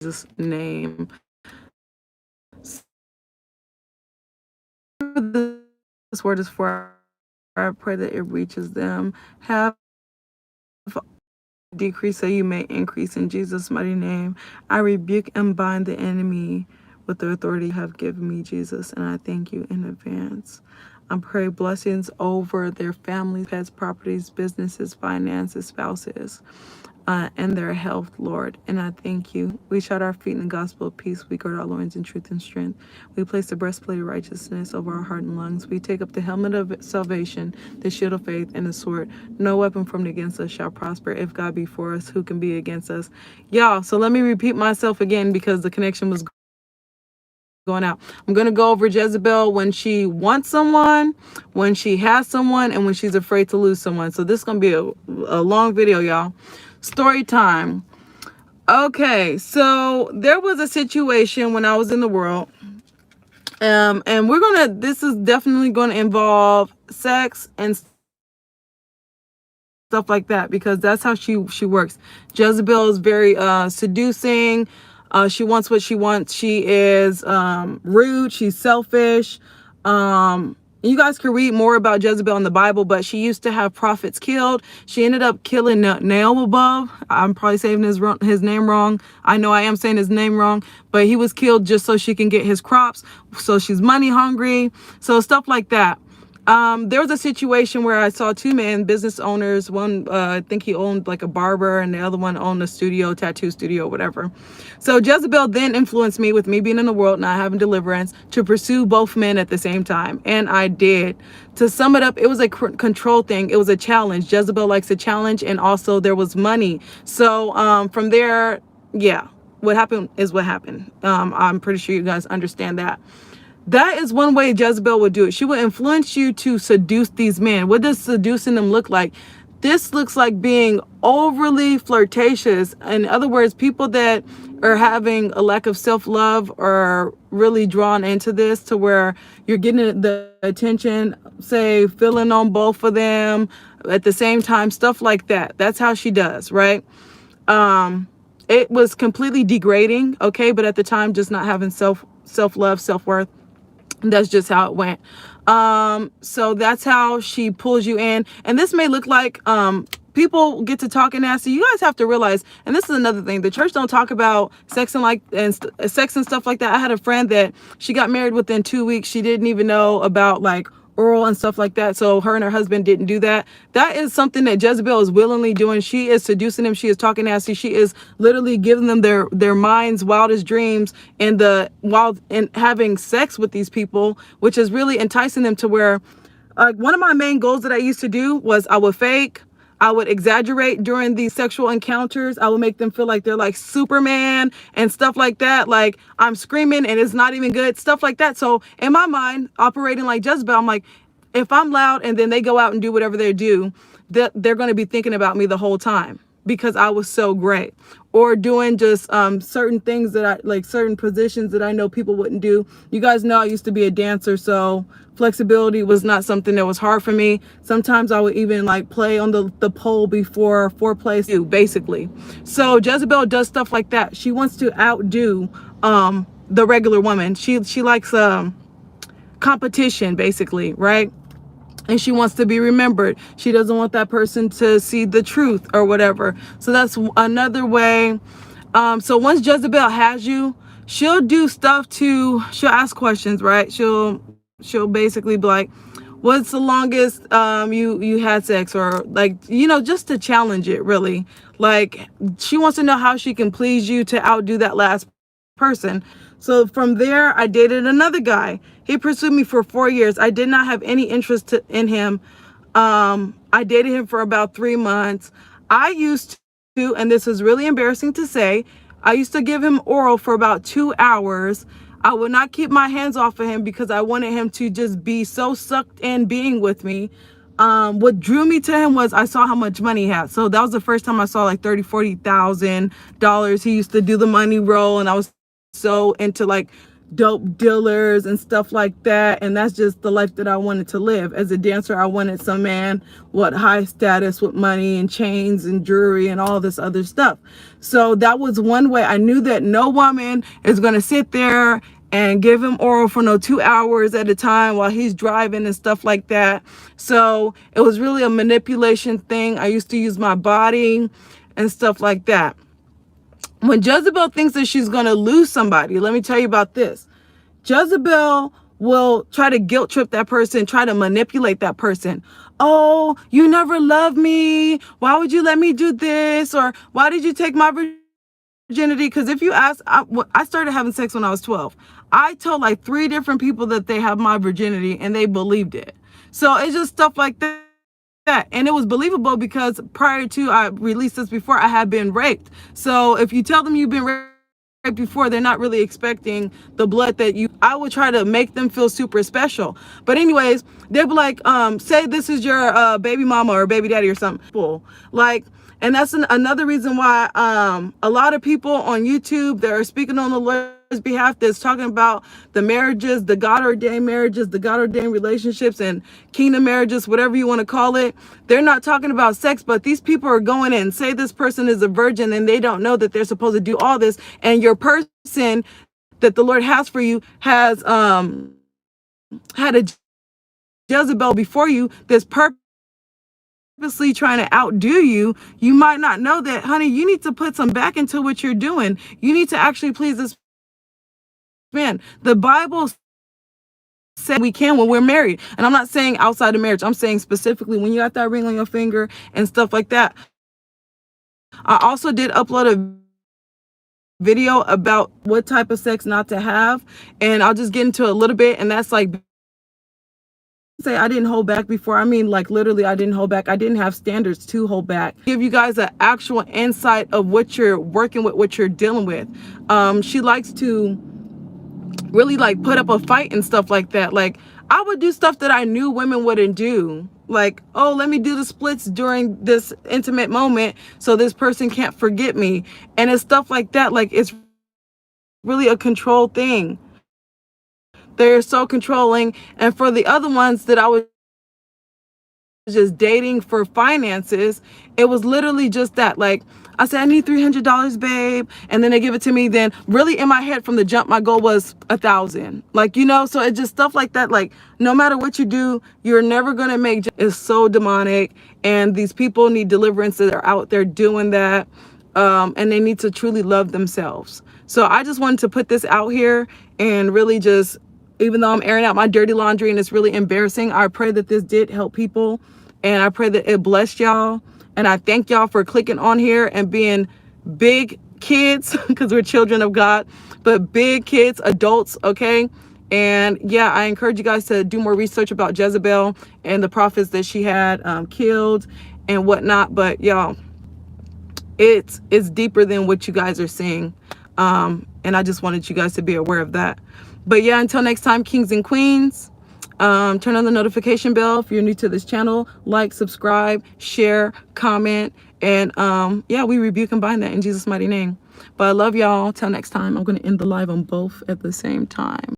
Jesus' name. This word is for. I pray that it reaches them. Have decrease so you may increase in Jesus' mighty name. I rebuke and bind the enemy with the authority you have given me, Jesus, and I thank you in advance. I pray blessings over their families, pets, properties, businesses, finances, spouses, and their health, Lord. And I thank you. We shod our feet in the gospel of peace. We gird our loins in truth and strength. We place the breastplate of righteousness over our heart and lungs. We take up the helmet of salvation, the shield of faith, and the sword. No weapon formed against us shall prosper. If God be for us, who can be against us? Y'all, so let me repeat myself again because the connection was going out. I'm going to go over Jezebel when she wants someone, when she has someone, and when she's afraid to lose someone. So this is going to be a long video, y'all. Story time. Okay, so there was a situation when I was in the world, and this is definitely gonna involve sex and stuff like that, because that's how she works. Jezebel is very seducing. She wants what she wants. She is rude. She's selfish. You guys can read more about Jezebel in the Bible, but she used to have prophets killed. She ended up killing Nail-above. I'm probably saying his name wrong. I know I am saying his name wrong, but he was killed just so she can get his crops. So she's money hungry. So stuff like that. There was a situation where I saw two men, business owners. One, I think he owned like a barber, and the other one owned a studio, tattoo studio, whatever. So Jezebel then influenced me, with me being in the world, not having deliverance, to pursue both men at the same time. And I did. To sum it up, it was a control thing. It was a challenge. Jezebel likes a challenge, and also there was money. So from there, yeah, what happened is what happened. I'm pretty sure you guys understand that. That is one way Jezebel would do it. She would influence you to seduce these men. What does seducing them look like? This looks like being overly flirtatious. In other words, people that are having a lack of self-love are really drawn into this, to where you're getting the attention, say, filling on both of them at the same time, stuff like that. That's how she does, right? It was completely degrading, okay? But at the time, just not having self-love, self-worth. That's just how it went. So that's how she pulls you in. And this may look like people get to talking nasty. You guys have to realize, and this is another thing, the church don't talk about sex and sex and stuff like that. I had a friend that she got married within 2 weeks. She didn't even know about like oral and stuff like that. So her and her husband didn't do that. That is something that Jezebel is willingly doing. She is seducing them. She is talking nasty. She is literally giving them their minds' wildest dreams, and having sex with these people, which is really enticing them to where, one of my main goals that I used to do was I would exaggerate during these sexual encounters. I would make them feel like they're like Superman and stuff like that. Like I'm screaming and it's not even good, stuff like that. So in my mind, operating like Jezebel, I'm like, if I'm loud and then they go out and do whatever they do, that they're going to be thinking about me the whole time because I was so great. Or doing just certain things that I like, certain positions that I know people wouldn't do. You guys know I used to be a dancer, so flexibility was not something that was hard for me. Sometimes I would even like play on the pole before foreplay too, basically. So Jezebel does stuff like that. She wants to outdo the regular woman. She likes competition, basically, right? And she wants to be remembered. She doesn't want that person to see the truth or whatever. So that's another way. So once Jezebel has you, she'll do stuff she'll ask questions, right? She'll basically be like, what's the longest you had sex? Or like, just to challenge it, really. Like, she wants to know how she can please you to outdo that last person. So from there, I dated another guy. He pursued me for 4 years. I did not have any interest in him. I dated him for about 3 months. I used to, and this is really embarrassing to say, I used to give him oral for about 2 hours. I would not keep my hands off of him because I wanted him to just be so sucked in being with me. What drew me to him was I saw how much money he had. So that was the first time I saw like $30,000, $40,000. He used to do the money roll, and I was so into like dope dealers and stuff like that. And that's just the life that I wanted to live. As a dancer, I wanted some man with high status, with money and chains and jewelry and all this other stuff. So that was one way. I knew that no woman is going to sit there and give him oral for no 2 hours at a time while he's driving and stuff like that. So it was really a manipulation thing. I used to use my body and stuff like that. When Jezebel thinks that she's going to lose somebody, let me tell you about this. Jezebel will try to guilt trip that person, try to manipulate that person. Oh, you never loved me. Why would you let me do this? Or why did you take my virginity? Because if you ask, I started having sex when I was 12. I told like 3 different people that they have my virginity and they believed it. So it's just stuff like that. And it was believable because prior to I released this before, I had been raped. So if you tell them you've been raped before, they're not really expecting the blood that I would try to make them feel super special. But anyways, they'd be like, say this is your baby mama or baby daddy or something. Like, and that's another reason why a lot of people on YouTube that are speaking on the Lord's behalf, that's talking about the marriages, the God-ordained marriages, the God-ordained relationships and kingdom marriages, whatever you want to call it. They're not talking about sex, but these people are going in, say this person is a virgin and they don't know that they're supposed to do all this. And your person that the Lord has for you has had a Jezebel before you that's purposely trying to outdo you. You might not know that, honey. You need to put some back into what you're doing. You need to actually please this man. The Bible said we can when we're married. And I'm not saying outside of marriage. I'm saying specifically when you got that ring on your finger and stuff like that. I also did upload a video about what type of sex not to have. And I'll just get into a little bit. And that's like, say I didn't hold back before. I mean, like literally I didn't hold back. I didn't have standards to hold back. Give you guys an actual insight of what you're working with, what you're dealing with. She likes to really like put up a fight and stuff like that. Like I would do stuff that I knew women wouldn't do. Like, oh, let me do the splits during this intimate moment so this person can't forget me. And it's stuff like that. Like it's really a control thing. They're so controlling. And for the other ones that I was just dating for finances, it was literally just that. Like I said, I need $300, babe, and then they give it to me. Then really in my head from the jump, my goal was 1,000. Like, you know, so it's just stuff like that. Like no matter what you do, you're never gonna make. It's so demonic, and these people need deliverance that are out there doing that, and they need to truly love themselves. So I just wanted to put this out here and really just, even though I'm airing out my dirty laundry and it's really embarrassing, I pray that this did help people, and I pray that it blessed y'all. And I thank y'all for clicking on here and being big kids, because we're children of God, but big kids, adults, okay? And yeah, I encourage you guys to do more research about Jezebel and the prophets that she had killed and whatnot. But y'all, it's deeper than what you guys are seeing. And I just wanted you guys to be aware of that. But yeah, until next time, kings and queens, turn on the notification bell if you're new to this channel. Like, subscribe, share, comment, and yeah, we rebuke and bind that in Jesus' mighty name. But I love y'all. Till next time, I'm going to end the live on both at the same time.